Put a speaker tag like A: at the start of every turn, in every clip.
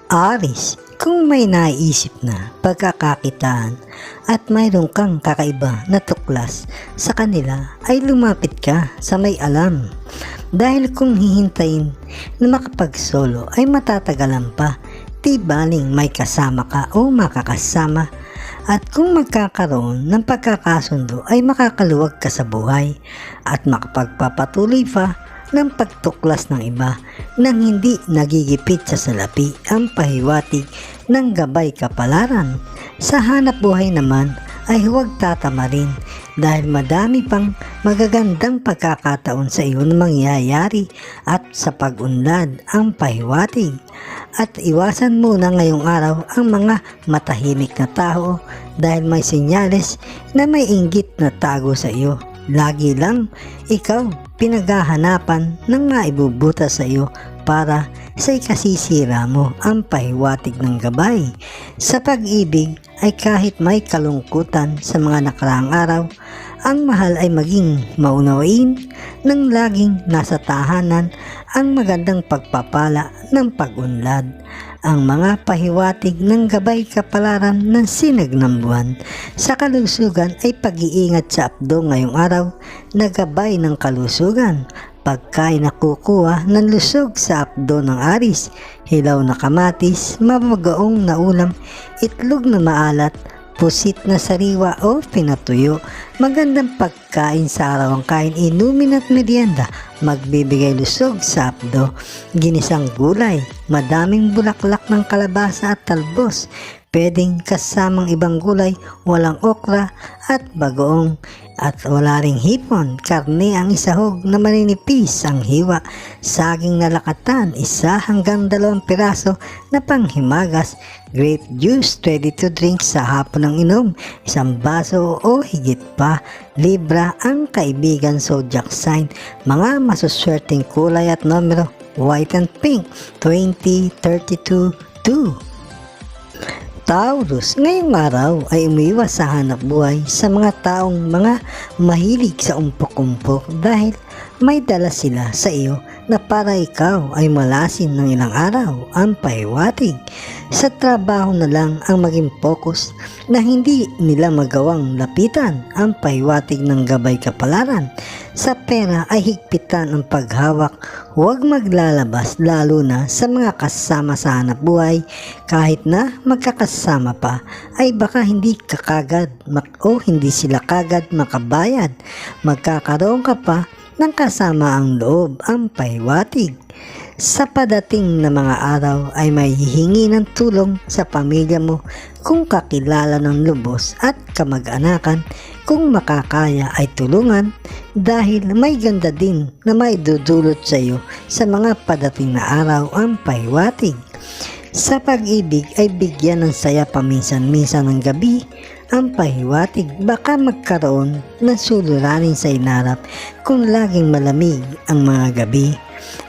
A: Aris, kung may naisip na pagkakakitaan at mayroon kang kakaiba na tuklas sa kanila ay lumapit ka sa may alam. Dahil kung hihintayin na makapagsolo ay matatagalan pa, di baling may kasama ka o makakasama. At kung magkakaroon ng pagkakasundo ay makakaluwag ka sa buhay at makapagpapatuloy pa ng pagtuklas ng iba nang hindi nagigipit sa salapi ang pahiwatig ng gabay kapalaran. Sa hanap buhay naman ay huwag tatamarin dahil madami pang magagandang pagkakataon sa iyo na mangyayari at sa pag-unlad ang pahiwatig. At iwasan muna ngayong araw ang mga matahimik na tao dahil may senyales na may inggit na tago sa iyo. Lagi lang ikaw pinaghahanapan ng maibubuta sa iyo para sa ikasisira mo ang pahiwatig ng gabay. Sa pag-ibig ay kahit may kalungkutan sa mga nakaraang araw, ang mahal ay maging maunawain ng laging nasa tahanan ang magandang pagpapala ng pag-unlad. Ang mga pahiwatig ng gabay kapalaran ng sinag ng buwan sa kalusugan ay pag-iingat sa abdo ngayong araw na gabay ng kalusugan. Pagkain na kukuha ng lusog sa abdo ng Aris, hilaw na kamatis, mabagaong na ulam, itlog na maalat, pusit na sariwa o pinatuyo. Magandang pagkain sa araw ang kain, inumin at merienda, magbibigay lusog sa abdo. Ginisang gulay, madaming bulaklak ng kalabasa at talbos, pwedeng kasamang ibang gulay, walang okra at bagoong. At wala ring hipon, karne ang isahog na maninipis ang hiwa, saging na lakatan, 1 hanggang 2 piraso na panghimagas, grape juice ready to drink sa hapon ng inom, 1 baso o higit pa. Libra ang kaibigan zodiac sign, mga masuswerteng kulay at numero, white and pink, 20, 32, 2. Taurus, ngayong araw ay umiwas sa hanap buhay sa mga taong mga mahilig sa umpok-umpok dahil may dala sila sa iyo na para ikaw ay malasin ng ilang araw ang pahiwatig. Sa trabaho na lang ang maging focus na hindi nila magawang lapitan ang pahiwatig ng gabay kapalaran. Sa pera ay higpitan ang paghawak, huwag maglalabas lalo na sa mga kasama sa hanap buhay. Kahit na magkakasama pa ay baka hindi ka kagad o hindi sila kagad makabayad. Magkakaroon ka pa ng kasama ang loob ang pahiwatig. Sa padating na mga araw ay may hihingi ng tulong sa pamilya mo kung kakilala ng lubos at kamag-anakan. Kung makakaya ay tulungan dahil may ganda din na may dudulot sa iyo sa mga padating na araw ang pahiwatig. Sa pag-ibig ay bigyan ng saya paminsan-minsan ng gabi ang pahiwatig. Baka magkaroon ng suliranin sa inarap kung laging malamig ang mga gabi.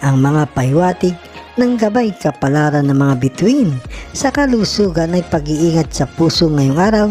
A: Ang mga pahiwatig ng gabay kapalaran ng mga bituin sa kalusugan ay pag-iingat sa puso ngayong araw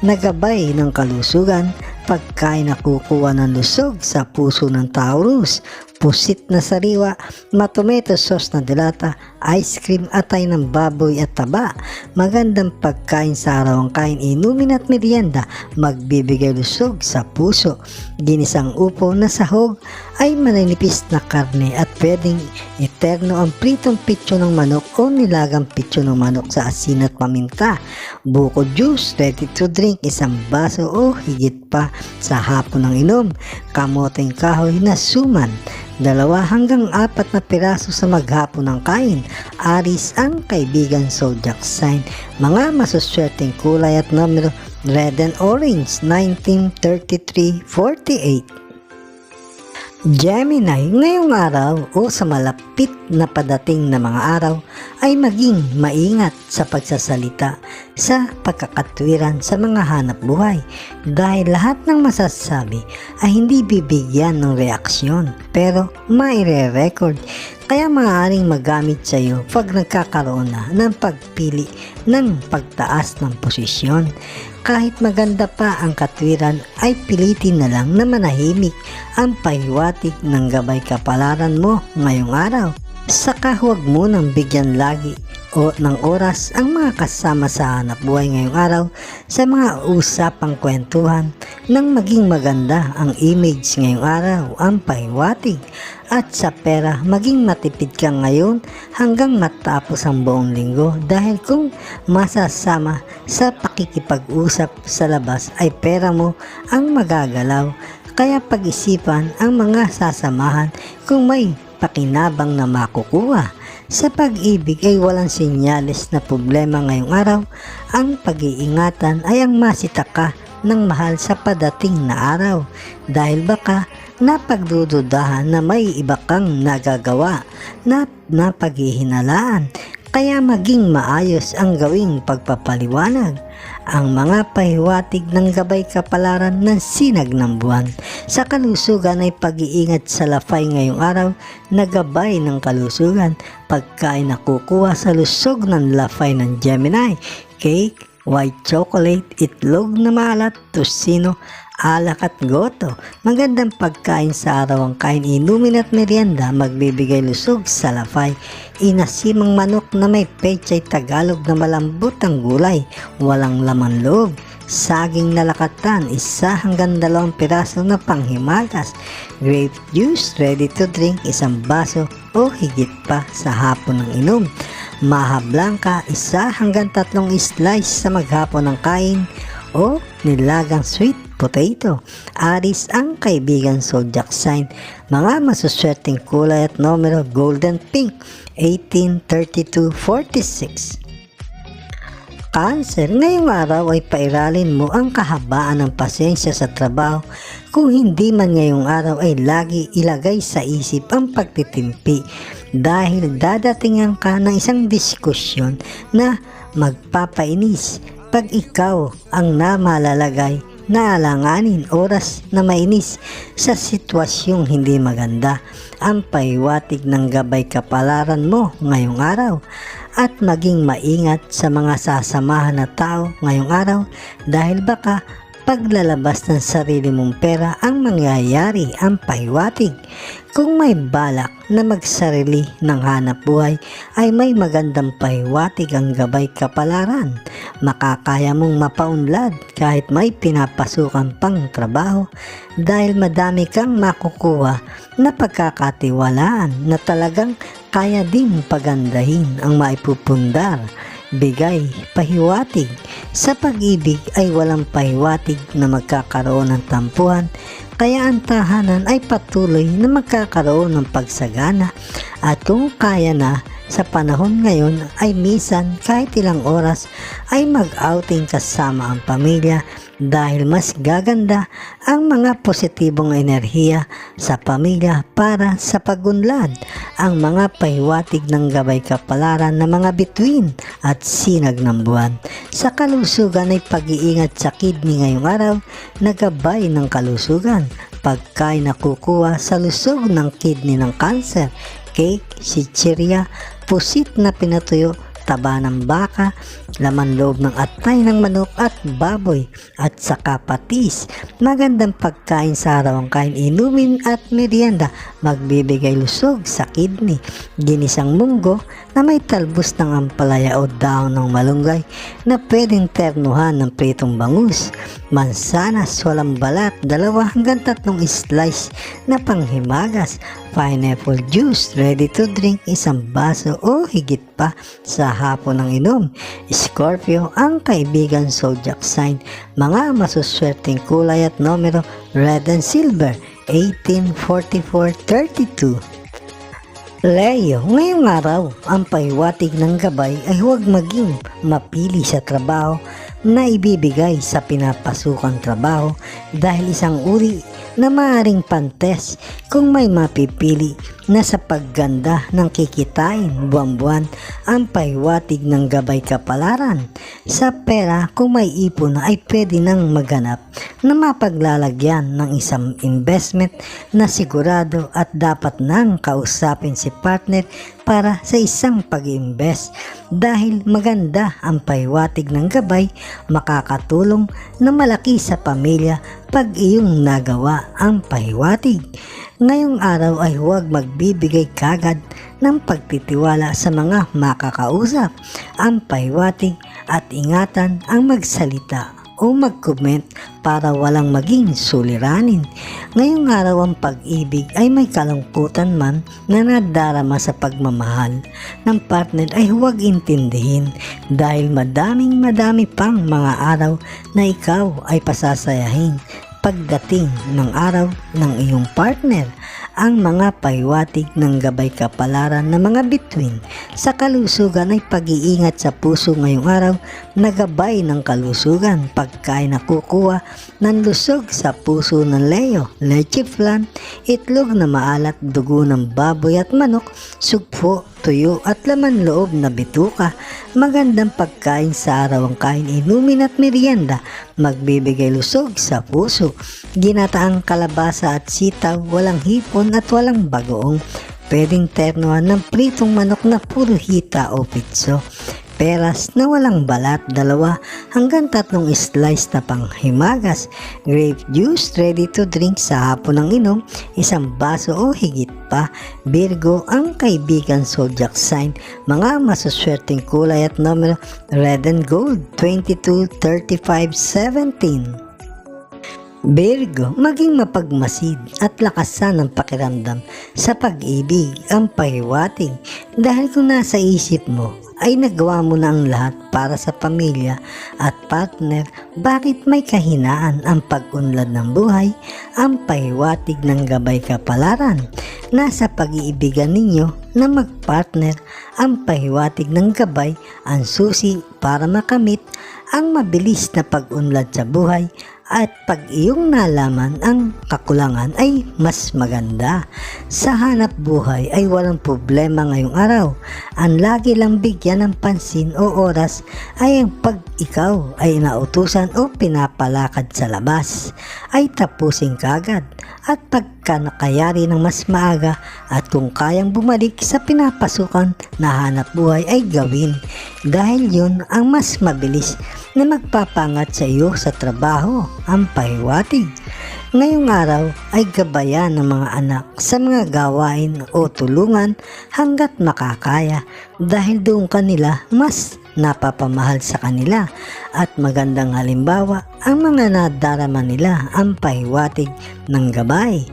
A: na gabay ng kalusugan. Pagkain na kukuha ng lusog sa puso ng Taurus, pusit na sariwa, matomato sauce na delata, ice cream, atay ng baboy at taba. Magandang pagkain sa araw ang kain, inumin at merienda, magbibigay lusog sa puso. Ginisang upo na sahog ay maninipis na karne at pwedeng eterno ang pritong pitso ng manok o nilagang pitso ng manok sa asin at paminta. Buko juice ready to drink, 1 baso o higit pa sa hapon ng inom. Kamoteng kahoy na suman, 2 hanggang 4 na piraso sa maghapon ng kain. Aris ang kaibigan zodiac sign, mga masuswerteng kulay at numero, red and orange, 19, 33, 48. Gemini, ngayong araw o sa malapit na padating na mga araw ay maging maingat sa pagsasalita sa pagkakatwiran sa mga hanap buhay dahil lahat ng masasabi ay hindi bibigyan ng reaksyon pero maire-record, kaya maaaring magamit sa iyo pag nagkakaroon na ng pagpili ng pagtaas ng posisyon. Kahit maganda pa ang katwiran ay pilitin na lang na manahimik ang pahiwatig ng gabay kapalaran mo ngayong araw. Saka huwag mo nang bigyan lagi o ng oras ang mga kasama sa hanap buhay ngayong araw sa mga usapang kwentuhan nang maging maganda ang image ngayong araw ang pahiwatig at sa pera maging matipid ka ngayon hanggang matapos ang buong linggo dahil kung masasama sa pakikipag-usap sa labas ay pera mo ang magagalaw. Kaya pag-isipan ang mga sasamahan kung may pakinabang na makukuha. Sa pag-ibig ay walang senyales na problema ngayong araw. Ang pag-iingatan ay ang masita ka ng mahal sa padating na araw dahil baka napagdududahan na may iba kang nagagawa na napaghihinalaan. Kaya maging maayos ang gawing pagpapaliwanag. Ang mga pahiwatig ng gabay kapalaran ng sinag ng buwan. Sa kalusugan ay pag-iingat sa lafay ngayong araw na gabay ng kalusugan. Pagkain na kukuha sa lusog ng lafay ng Gemini, cake, white chocolate, itlog na maalat, tosino, alak at goto. Magandang pagkain sa araw ang kain, inumin at merienda, magbibigay lusog sa lafay. Inasimang manok na may pechay Tagalog na malambot ang gulay, walang laman loob. Saging na lakatan, 1 hanggang 2 piraso na panghimagas. Grape juice, ready to drink, 1 baso o higit pa sa hapon ng inom. Maha blanca, 1 hanggang 3 slice sa maghapon ng kain o nilagang sweet potato. Aris ang kaibigan zodiac sign. Mga masuswerteng kulay at numero golden pink, 18, 32, 46. Cancer, ngayong araw ay pairalin mo ang kahabaan ng pasensya sa trabaho. Kung hindi man ngayong araw ay lagi ilagay sa isip ang pagtitimpi dahil dadatingan ka ng isang diskusyon na magpapainis pag ikaw ang namalalagay na alanganin oras na mainis sa sitwasyong hindi maganda. Ang pahiwatig ng gabay kapalaran mo ngayong araw at maging maingat sa mga sasamahan na tao ngayong araw dahil baka paglalabas ng sarili mong pera ang mangyayari. Ang pahiwatig, kung may balak na magsarili ng hanap buhay ay may magandang pahiwatig ang gabay kapalaran. Makakaya mong mapaunlad kahit may pinapasukan pang trabaho dahil madami kang makukuha na pagkakatiwalaan na talagang kaya din pagandahin ang maipupundar. Bigay pahiwatig, sa pag-ibig ay walang pahiwatig na magkakaroon ng tampuhan, kaya ang tahanan ay patuloy na magkakaroon ng pagsagana at kung kaya na sa panahon ngayon ay minsan kahit ilang oras ay mag-outing kasama ang pamilya dahil mas gaganda ang mga positibong enerhiya sa pamilya para sa pagunlad. Ang mga pahiwatig ng gabay kapalaran ng mga bituin at sinag ng buwan. Sa kalusugan ay pag-iingat sa kidney ngayong araw na gabay ng kalusugan. Pagkain na kukuha sa lusog ng kidney ng cancer, cake, chichirya, pusit na pinatuyo, taba ng baka, laman loob ng atay ng manok at baboy at saka patis. Magandang pagkain sa araw ang kain, inumin at merienda, magbibigay lusog sa kidney. Ginisang munggo na may talbos ng ampalaya o daon ng malunggay na pwedeng ternuhan ng pritong bangus. Mansanas, walang balat, 2 hanggang 3 slice na panghimagas. Pineapple juice, ready to drink, 1 baso o higit pa sa hapon ng inom. Scorpio, ang kaibigan zodiac sign. Mga masuswerteng kulay at numero red and silver, 18, 44, 32. Leo, ngayong araw, ang pahiwatig ng gabay ay huwag maging mapili sa trabaho na ibibigay sa pinapasukang trabaho dahil isang uri na maaaring pantes kung may mapipili na sa pagganda ng kikitain buwan-buwan. Ang pahiwatig ng gabay kapalaran. Sa pera, kung may ipon ay pwede nang maganap na mapaglalagyan ng isang investment na sigurado at dapat nang kausapin si partner para sa isang pag-invest dahil maganda ang pahiwatig ng gabay, makakatulong na malaki sa pamilya pag iyong nagawa ang pahiwatig. Ngayong araw ay huwag magbibigay kagad ng pagtitiwala sa mga makakausap, ang pahiwatig at ingatan ang magsalita o mag-comment para walang maging suliranin. Ngayong araw ang pag-ibig ay may kalungkutan man na nadarama sa pagmamahal ng partner ay huwag intindihin dahil madami pang mga araw na ikaw ay pasasayahin pagdating ng araw ng iyong partner. Ang mga pahiwatig ng gabay kapalaran ng mga bituin sa kalusugan ay pag-iingat sa puso ngayong araw na gabay ng kalusugan pagkain na kukuha ng lusog sa puso ng Leo, leche flan, itlog na maalat, dugo ng baboy at manok, sugpo, tuyo at laman loob na bituka. Magandang pagkain sa araw ang kain, inumin at merienda, magbibigay lusog sa puso. Ginataang kalabasa at sitaw, walang hipon at walang bagoong. Pwedeng ternuhan ng pritong manok na puro hita o pitso. Peras na walang balat, 2 hanggang 3 slice na panghimagas. Grape juice ready to drink sa hapon ng inom, 1 baso o higit pa. Virgo, ang kaibigan zodiac sign, mga masuswerteng kulay at numero red and gold, 22, 35, 17. Virgo, maging mapagmasid at lakasan ang pakiramdam sa pag-ibig ang pahiwatig dahil kung nasa isip mo ay nagawa mo na ang lahat para sa pamilya at partner, bakit may kahinaan ang pag-unlad ng buhay? Ang pahiwatig ng gabay kapalaran nasa pag-iibigan ninyo na magpartner. Ang pahiwatig ng gabay ang susi para makamit ang mabilis na pag-unlad sa buhay. At pag iyong nalaman ang kakulangan ay mas maganda. Sa hanap buhay ay walang problema ngayong araw. Ang lagi lang bigyan ng pansin o oras ay ang pag ikaw ay nautusan o pinapalakad sa labas ay tapusin kagad. At pagka nakayari ng mas maaga at kung kayang bumalik sa pinapasukan na hanap buhay ay gawin. Dahil yun ang mas mabilis na magpapangat sa iyo sa trabaho. Ang pahiwatig ngayong araw ay gabayan ng mga anak sa mga gawain o tulungan hanggat makakaya dahil doon kanila mas napapamahal sa kanila at magandang halimbawa ang mga nadarama nila. Ang pahiwatig ng gabay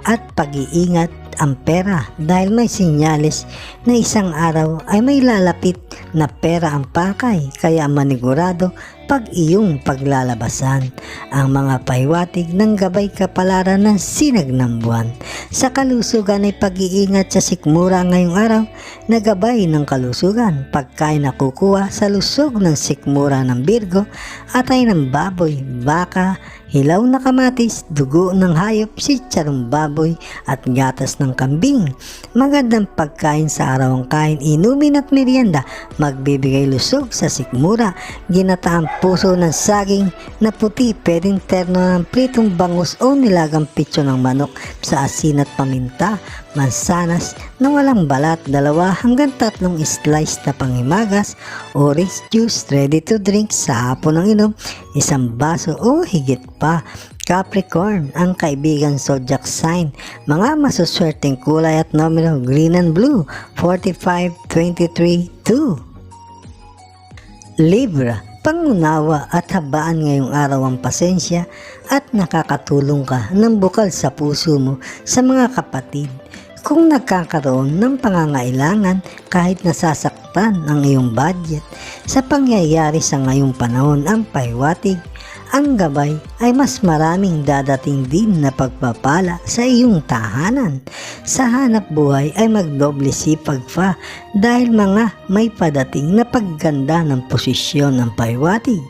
A: at pag-iingat ang pera dahil may sinyales na isang araw ay may lalapit na pera ang pakay kaya manigurado pag iyong paglalabasan. Ang mga pahiwatig ng gabay kapalaran ng sinag ng buwan sa kalusugan ay pag-iingat sa sikmura ngayong araw na gabay ng kalusugan pagkain na kukuha sa lusog ng sikmura ng Virgo, atay ng baboy, baka, hilaw na kamatis, dugo ng hayop, sitsarong baboy at gatas ng kambing. Magandang pagkain sa araw ang kain, inumin at merienda, magbibigay lusog sa sikmura. Ginataang puso ng saging na puti, pwedeng terno ng pritong bangus o nilagang pitso ng manok sa asin at paminta. Mansanas na walang balat, 2 hanggang 3 slice na panghimagas. Orange juice ready to drink sa hapon ng inom, 1 baso o higit pa. Capricorn, ang kaibigan zodiac sign, mga masuswerteng kulay at numero green and blue, 45, 23, 2. Libra, pangunawa at habaan ngayong araw ang pasensya at nakakatulong ka ng bukal sa puso mo sa mga kapatid. Kung nagkakaroon ng pangangailangan kahit nasasaktan ang iyong budget sa pangyayari sa ngayong panahon, ang pahiwatig, ang gabay ay mas maraming dadating din na pagpapala sa iyong tahanan. Sa hanap buhay ay magdoble sipag pa dahil mga may padating na pagganda ng posisyon ng pahiwatig.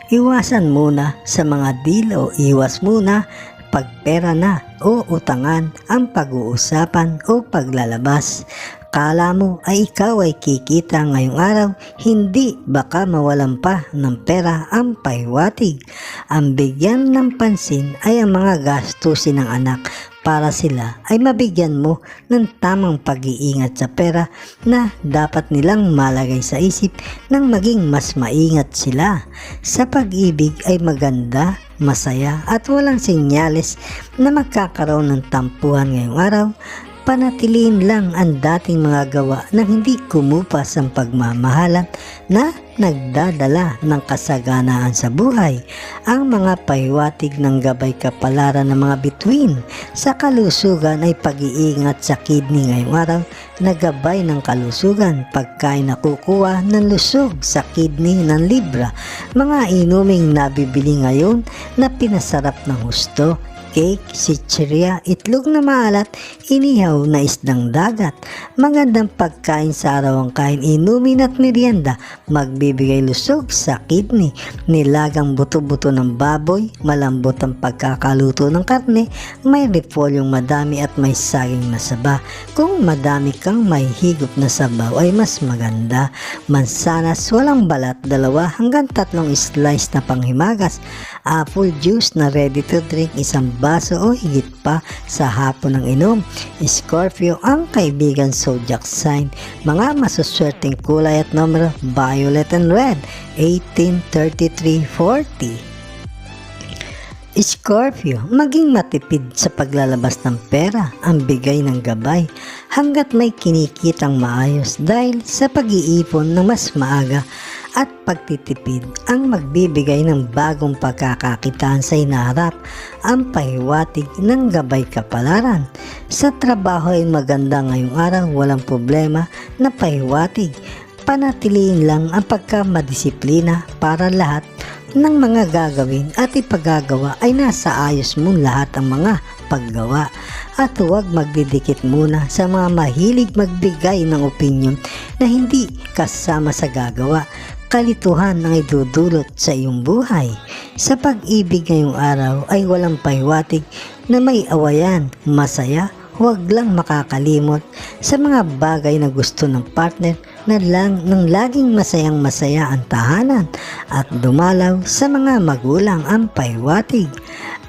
A: Iwasan muna sa mga deal o iwas muna pagpera na o utangan ang pag-uusapan o paglalabas. Kala mo ay ikaw ay kikita ngayong araw, hindi, baka mawalan pa ng pera ang pahiwatig. Ang bigyan ng pansin ay ang mga gastusin ng anak para sila ay mabigyan mo ng tamang pag-iingat sa pera na dapat nilang malagay sa isip nang maging mas maingat sila. Sa pag-ibig ay maganda, masaya at walang senyales na magkakaroon ng tampuhan ngayong araw. panatilihin lang ang dating mga gawa na hindi kumupas ang pagmamahalan na nagdadala ng kasaganaan sa buhay. Ang mga pahiwatig ng gabay kapalaran ng mga bituin sa kalusugan ay pag-iingat sa kidney ngayong araw na gabay ng kalusugan, pagkain na kukuha ng lusog sa kidney ng Libra, mga inuming nabibili ngayon na pinasarap ng husto, cake, sitsirya, itlog na maalat, inihaw na isdang dagat. Magandang pagkain sa araw ang kain, inumin at merienda, magbibigay lusog sa kidney. Nilagang buto-buto ng baboy, malambot ang pagkakaluto ng karne, may repolyong madami at may saging na saba. Kung madami kang may higop na sabaw ay mas maganda. Mansanas walang balat, 2 hanggang 3 slice na panghimagas. Apple juice na ready to drink, 1 baso o higit pa sa hapon ng inom. Scorpio ang kaibigan zodiac sign. Mga masuswerteng kulay at numero violet and red, 18, 33, 40. Scorpio, maging matipid sa paglalabas ng pera ang bigay ng gabay hanggat may kinikitang maayos dahil sa pag-iipon ng mas maaga at pagtitipid ang magbibigay ng bagong pagkakakitaan sa hinaharap. Ang pahiwatig ng gabay kapalaran sa trabaho ay maganda ngayong araw, walang problema na pahiwatig. Panatilihin lang ang pagkamadisiplina para lahat ng mga gagawin at ipagagawa ay nasa ayos mo lahat ang mga paggawa, at huwag magdidikit muna sa mga mahilig magbigay ng opinyon na hindi kasama sa gagawa. Kalituhan ang idudulot sa iyong buhay. Sa pag-ibig ngayong araw ay walang pahiwatig na may awayan, masaya. Huwag lang makakalimot sa mga bagay na gusto ng partner na nang laging masayang masaya ang tahanan at dumalaw sa mga magulang. Ang pahiwatig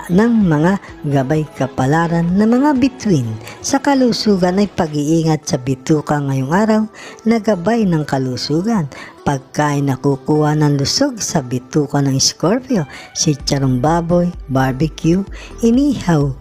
A: ng mga gabay kapalaran na mga bituin sa kalusugan ay pag-iingat sa bituka ngayong araw na gabay ng kalusugan. Pagkain na kukuha ng lusog sa bituka ng Scorpio, sitsarong baboy, barbecue, inihaw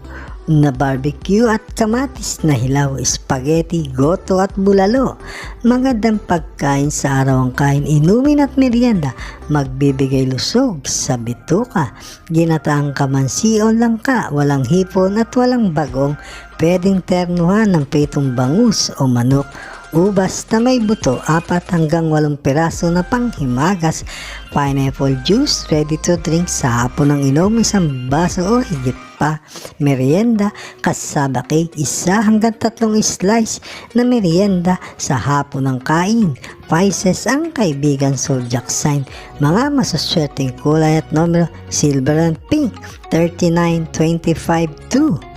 A: na barbecue at kamatis na hilaw, spaghetti, goto at bulalo. Magandang pagkain sa araw ang kain, inumin at merienda, magbibigay lusog sa bituka. Ginataang kamansi o langka, walang hipon at walang bagong, pwedeng ternuhan ng pritong bangus o manok. Ubas na may buto, 4 hanggang 8 piraso na panghimagas. Pineapple juice ready to drink sa hapon ng inom, 1 baso o higit pa. Merienda, kasaba cake, 1 hanggang 3 slice na merienda sa hapon ng kain. Pisces ang kaibigan zodiac sign. Mga masuswerteng kulay at numero silver and pink, 39, 25, 2.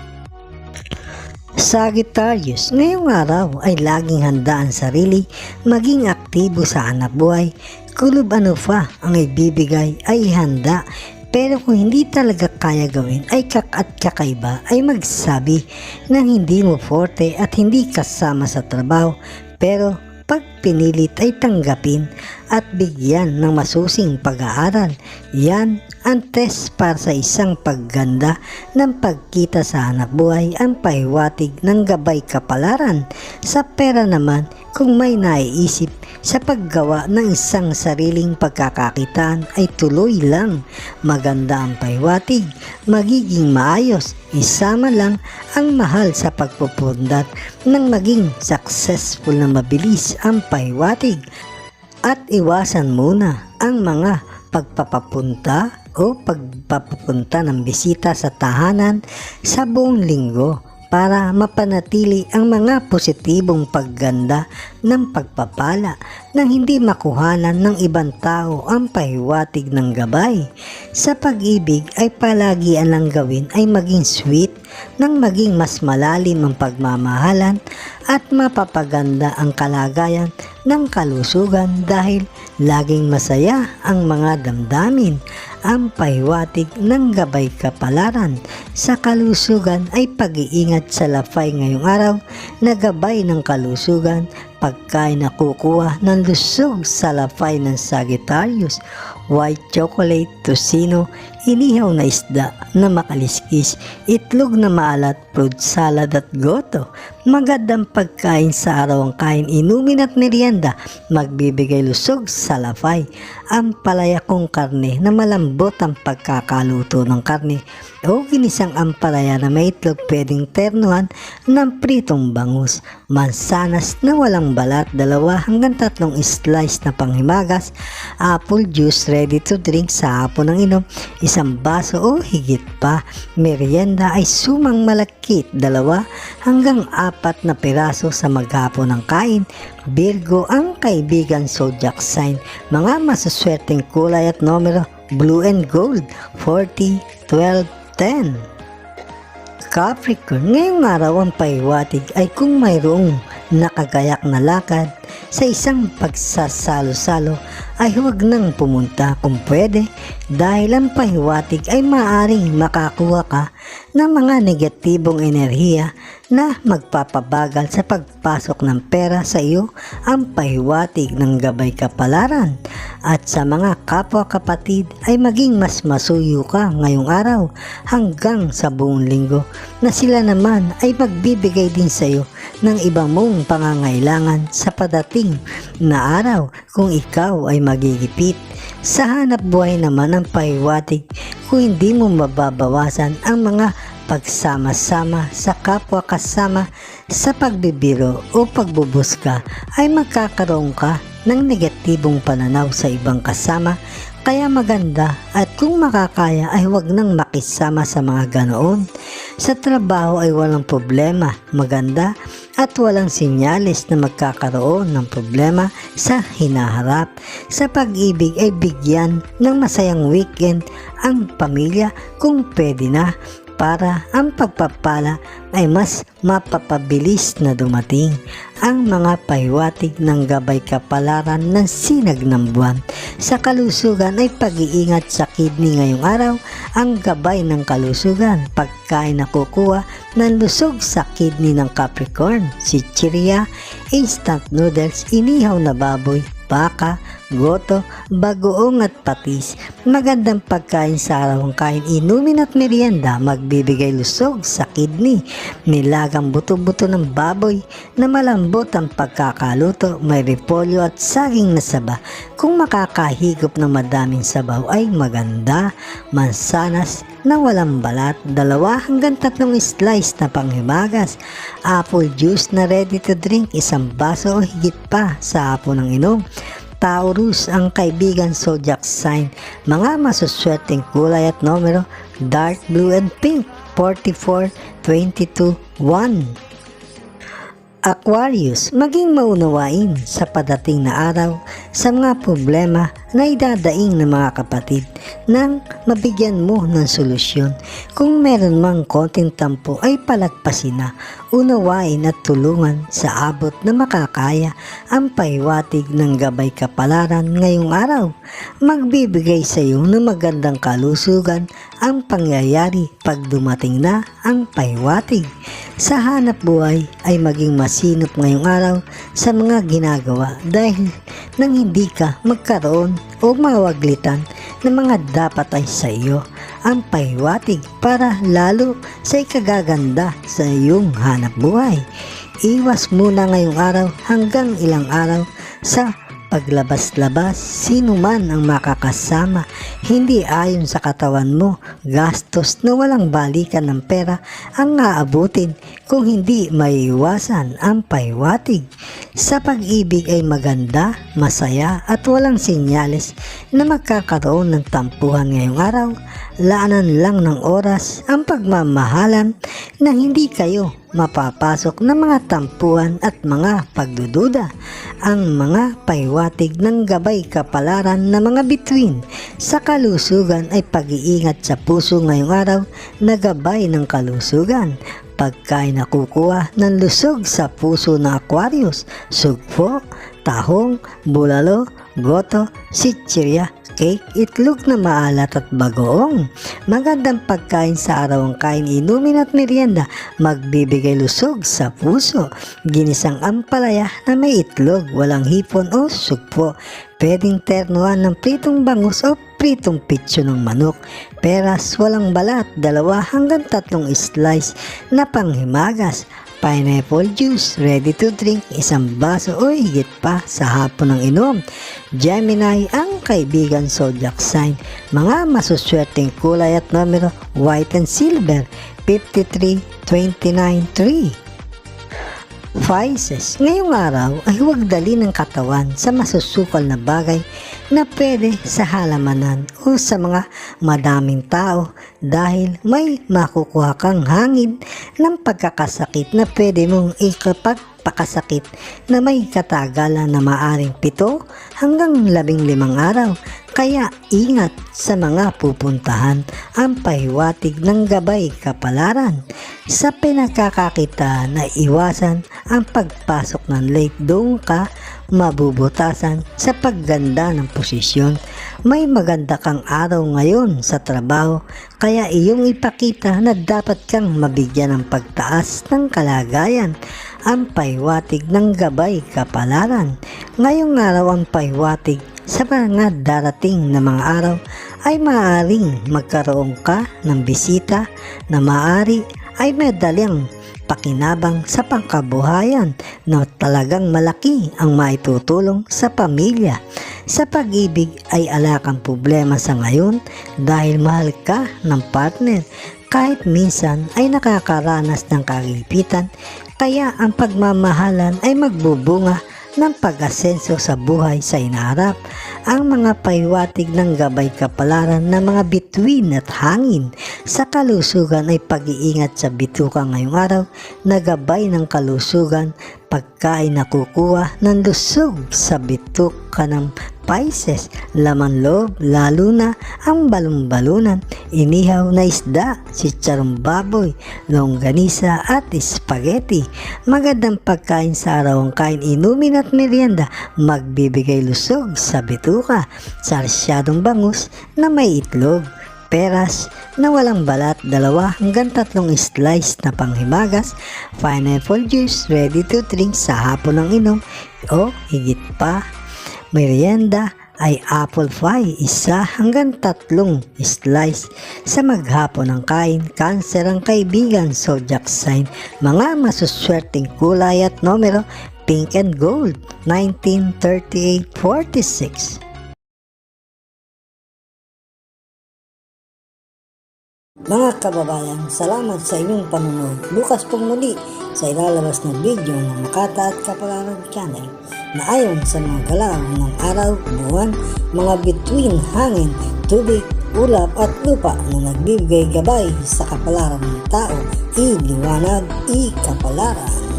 A: Sagittarius, ngayong araw ay laging handa ang sarili, maging aktibo sa hanapbuhay. Kulob ano pa ang ibibigay ay handa, pero kung hindi talaga kaya gawin ay kakaiba ay magsabi ng hindi mo forte at hindi kasama sa trabaho, pero pag pinilit ay tanggapin at bigyan ng masusing pag-aaral. Yan ang test para sa isang pagganda ng pagkita sa hanapbuhay. Ang pahiwatig ng gabay kapalaran sa pera naman, kung may naiisip sa paggawa ng isang sariling pagkakakitaan ay tuloy lang. Maganda ang pahiwatig, magiging maayos. Isama lang ang mahal sa pagpupundat ng maging successful na mabilis ang pahiwatig. At iwasan muna ang mga pagpapapunta o pagpapapunta ng bisita sa tahanan sa buong linggo para mapanatili ang mga positibong pagganda ng pagpapala nang hindi makuhanan ng ibang tao. Ang pahiwatig ng gabay sa pag-ibig ay palagi ang gawin ay maging sweet nang maging mas malalim ang pagmamahalan at mapapaganda ang kalagayan ng kalusugan dahil laging masaya ang mga damdamin. Ang pahiwatig ng gabay kapalaran sa kalusugan ay pag-iingat sa lafay ngayong araw na gabay ng kalusugan. Pagkain na kukuha ng lusog sa lafay ng Sagittarius, white chocolate, tocino, inihaw na isda na makaliskis, itlog na maalat, fruit salad at goto. Magandang pagkain sa araw ang kain, inumin at merienda, magbibigay lusog sa lafay. Ang palaya kong karne na malambot ang pagkakaluto ng karne o ginisang ampalaya na may itlog pwedeng ternuhan ng pritong bangus. Mansanas na walang balat, 2 hanggang 3 slice na panghimagas. Apple juice ready to drink sa hapon ng inom, 1 baso o higit pa. Merienda ay sumang malakit, 2 hanggang 4 na piraso sa maghapon ng kain. Virgo ang kaibigan zodiac sign. Mga masuswerteng kulay at numero: blue and gold, 40, 12, 10. Capricorn, ngayong araw ang pahiwatig ay kung mayroong nakagayak na lakad sa isang pagsasalo-salo ay huwag nang pumunta kung pwede, dahil ang pahiwatig ay maaaring makakuha ka ng mga negatibong enerhiya na magpapabagal sa pagpasok ng pera sa iyo. Ang pahiwatig ng gabay kapalaran at sa mga kapwa kapatid ay maging mas masuyo ka ngayong araw hanggang sa buong linggo, na sila naman ay magbibigay din sa iyo ng iba mong pangangailangan sa padating na araw kung ikaw ay magigipit. Sa hanap buhay naman ang pahiwatig, kung hindi mo mababawasan ang mga pagsama-sama sa kapwa kasama sa pagbibiro o pagbubuska, ay magkakaroon ka ng negatibong pananaw sa ibang kasama. Kaya maganda at kung makakaya ay huwag nang makisama sa mga ganoon. Sa trabaho ay walang problema, maganda at walang sinyalis na magkakaroon ng problema sa hinaharap. Sa pag-ibig ay bigyan ng masayang weekend ang pamilya kung pwede na, para ang pagpapala ay mas mapapabilis na dumating. Ang mga pahiwatig ng gabay kapalaran ng sinag ng buwan. Sa kalusugan ay pag-iingat sa kidney ngayong araw. Ang gabay ng kalusugan, pagkain na kukuha ng lusog sa kidney ng Capricorn: chichirya, instant noodles, inihaw na baboy, baka, goto, bagoong at patis. Magandang pagkain sa araw ang kain, inumin at merienda, magbibigay lusog sa kidney. Nilagang buto-buto ng baboy na malambot ang pagkakaluto, may repolyo at saging na saba. Kung makakahigop ng madaming sabaw ay maganda. Mansanas na walang balat, 2 hanggang 3 slice na panghimagas. Apple juice na ready to drink, 1 baso o higit pa sa hapon ng inom. Taurus ang kaibigan zodiac sign. Mga masuswerteng kulay at numero: dark blue and pink, 44, 22, 1. Aquarius, maging maunawain sa padating na araw sa mga problema na idadaing ng mga kapatid nang mabigyan mo ng solusyon. Kung meron mang konting tampo ay palagpasin na, unawain at tulungan sa abot na makakaya. Ang pahiwatig ng gabay kapalaran ngayong araw, magbibigay sa iyo ng magandang kalusugan ang pangyayari pag dumating na ang pahiwatig. Sa hanap buhay ay maging masinop ngayong araw sa mga ginagawa, dahil nang hindi ka magkaroon o mawaglitan ng mga dapat ay sa iyo. Ang pahiwatig para lalo sa ikagaganda sa iyong hanap buhay. Iwas muna ngayong araw hanggang ilang araw sa paglabas-labas, sino man ang makakasama, hindi ayon sa katawan mo. Gastos na walang balikan ng pera ang aabutin kung hindi maiiwasan ang pahiwatig. Sa pag-ibig ay maganda, masaya at walang senyales na magkakaroon ng tampuhan ngayong araw. Laanan lang ng oras ang pagmamahalan na hindi kayo mapapasok ng mga tampuhan at mga pagdududa. Ang mga pahiwatig ng gabay kapalaran na mga bituin sa kalusugan ay pag-iingat sa puso ngayong araw na gabay ng kalusugan. Pagkain na kukuha ng lusog sa puso ng Aquarius: sugpo, tahong, bulalo, goto, chichirya, cake, itlog na maalat at bagoong. Magandang pagkain sa araw ang kain, inumin at merienda, magbibigay lusog sa puso. Ginisang ampalaya na may itlog, walang hipon o sugpo. Pwedeng ternuhan ng pritong bangus o pritong pitso ng manok. Peras, walang balat, 2 hanggang 3 slice na panghimagas. Pineapple juice, ready to drink, 1 baso o higit pa sa hapon ng inom. Gemini, ang kaibigan zodiac sign. Mga masuswerteng kulay at numero, white and silver, 53, 29, 3. Pisces, ngayong araw ay huwag dali ng katawan sa masusukal na bagay na pwede sa halamanan o sa mga madaming tao dahil may makukuha kang hangin ng pagkakasakit na pwede mong ikapagpakasakit na may katagalan na maaring 7 hanggang 15 araw. Kaya ingat sa mga pupuntahan, ang pahiwatig ng gabay kapalaran. Sa pinakakakita na iwasan ang pagpasok ng late, doon ka mabubutasan sa pagganda ng posisyon. May maganda kang araw ngayon sa trabaho, kaya iyong ipakita na dapat kang mabigyan ng pagtaas ng kalagayan. Ang pahiwatig ng gabay kapalaran. Ngayong araw ang pahiwatig sa mga darating na mga araw ay maaaring magkaroon ka ng bisita na maaari ay madaling pakinabang sa pangkabuhayan na talagang malaki ang maitutulong sa pamilya. Sa pag-ibig ay ala kang problema sa ngayon dahil mahal ka ng partner. Kahit minsan ay nakakaranas ng kagipitan, kaya ang pagmamahalan ay magbubunga ng pag-asenso sa buhay sa inaharap. Ang mga pahiwatig ng gabay kapalaran ng mga bituin at hangin sa kalusugan ay pag-iingat sa bituka ngayong araw na gabay ng kalusugan, pagkain na kukuha ng lusog sa bituka ng Pisces, laman loob, lalo na ang balon-balunan, inihaw na isda, sitsarong baboy, longganisa at spaghetti. Magandang pagkain sa araw ang kain, inumin at merienda, magbibigay lusog sa bituka, sarsyadong bangus na may itlog. Peras na walang balat, 2 hanggang 3 slice na panghimagas. Pineapple juice, ready to drink sa hapon ng inom o higit pa. Merienda ay apple pie, 1 hanggang 3 slice sa maghapon ng kain. Cancer ang kaibigan zodiac sign. Mga masuswerteng kulay at numero, pink and gold, 19, 38, 46. Mga kababayan, salamat sa inyong panonood. Bukas pong muli sa ilalabas na video ng Makata at Kapalaran Channel na ayon sa mga galaw ng araw, buwan, mga bituin, hangin, tubig, ulap at lupa na nagbibigay gabay sa kapalaran ng tao, iliwanag, ikapalaran.